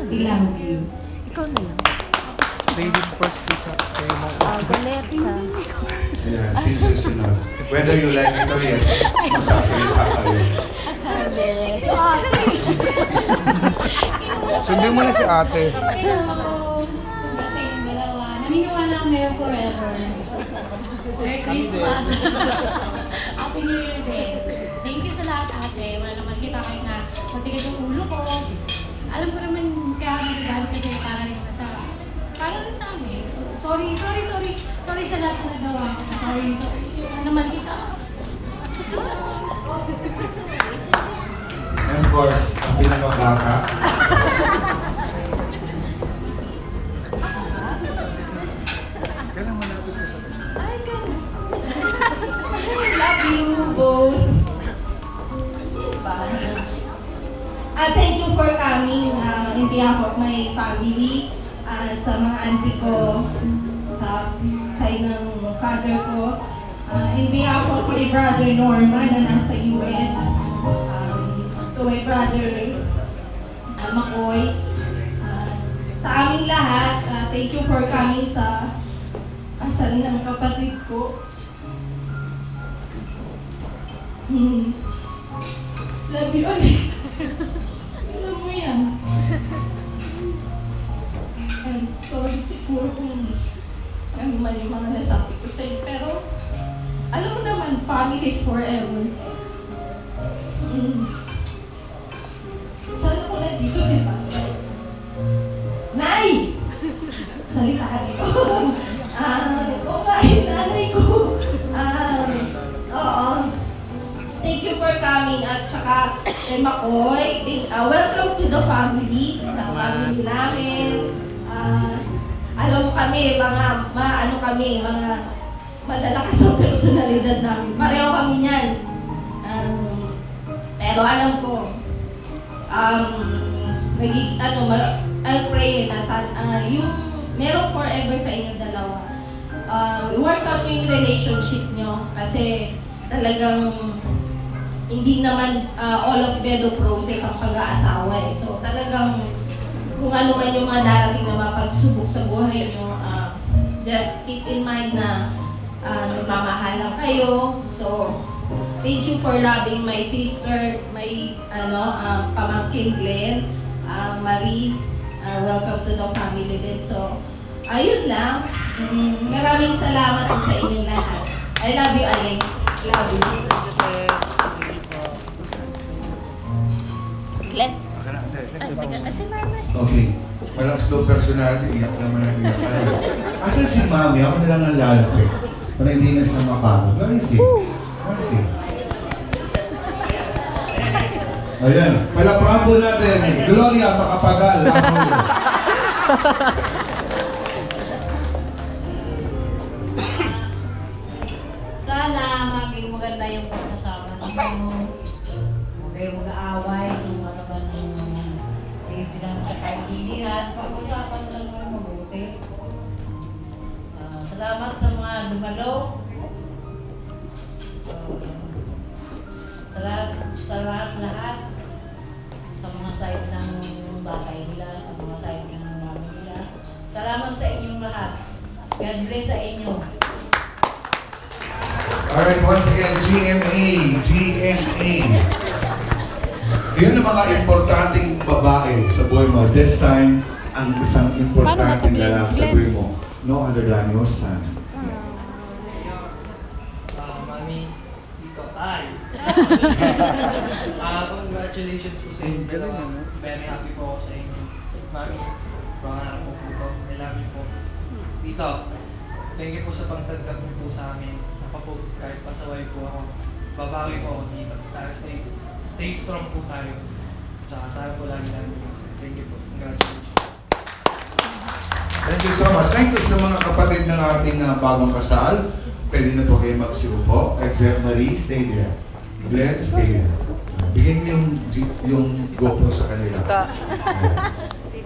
I love you. Ikaw na lang. Ladies first, tita. Galit ka. Ayan, susunod. Whether you like it or yes, magsasalita kayo. Sundin mo na si ate. Hello! Kasi yung dalawa. Naniniwala kami forever. Merry Christmas! Happy New Year din. Thank you sa lahat, ate. Wala naman kita kayo na matigas yung ulo ko. Alam ko naman kaya nagagalit kasi para rin sa amin. Sorry sa lahat na nagawa ko. Sorry. Wala naman kita. And of course, ang pinakabaka. Kailan malapit ka sa kanya? Love you both. Thank you for coming in behalf of my family, sa mga auntie ko, sa side ng father ko, in behalf of my brother Norman na nasa US, to my brother Makoy, sa aming lahat, thank you for coming sa kasal ng kapatid ko. Love you ulit. Alam mo yan. I'm sorry siguro kung ano man yung mga nasabi ko sa'yo. Pero, alam mo naman, family is forever. Sana ko nandito si Tatay. Nay! Salita ka dito. Oo nga, nanay ko. Oo. Thank you for coming at saka kay Makoy. Welcome to the family, sa family namin. Alam mo kami, mga malalakas ang personalidad namin. Pareho kami niyan. Pero alam ko, I'll pray na yung merong forever sa inyong dalawa. Work out yung relationship nyo kasi talagang hindi naman all of the process ang pag-aasawa eh. So talagang kung ano man yung mga darating na mga pagsubok sa buhay nyo, just keep in mind na nagmamahalan kayo. So, thank you for loving my sister, my pamangkin Glenn, Marie. Welcome to the family din. So, ayun lang. Maraming salamat sa inyong lahat. I love you, Aling. Love you. Glenn. Sige. Okay. Malakas daw personality, iyak naman ang iyak. Asan si Mami? Ako na lang ang lalapit. Para hindi na siya mapagod. Where is he? Where is he? Ayan. Palapakan po natin. Gloria Macapagal. Sana maging maganda yung pagsasama ninyo. Huwag kayong mag-aaway kung ano ba yung pinagkakaintindihan. Pag-usapan lang naman mabuti. Salamat sa mga dumalo. Sa lahat. Sa mga side ng bakay nila, sa mga side ng mami nila. Salamat sa inyong lahat. God bless sa inyo. Alright, once again, GMA. Yun ang mga importanteng babae sa buhay mo. This time, ang isang importanteng lalaki sa buhay mo. No other than your son. Mami, dito, ay. Congratulations po sa inyo. Very happy po ako sa inyo. Mami, pangarap po po. I love you po. Dito, thank you po sa pagtanggap mo po sa amin. Po, kahit pasaway po ako, babawi po ako dito. Sana stay strong po tayo. Tsaka sana po lagi namin po. Thank you po. Congratulations. Thank you so much. Thank you sa mga kapatid ng ating bagong kasal. Pwede na po kayo magsiupo. Except Marie, stay there. Glenn, stay there. Bigyan mo yung GoPro sa kanila.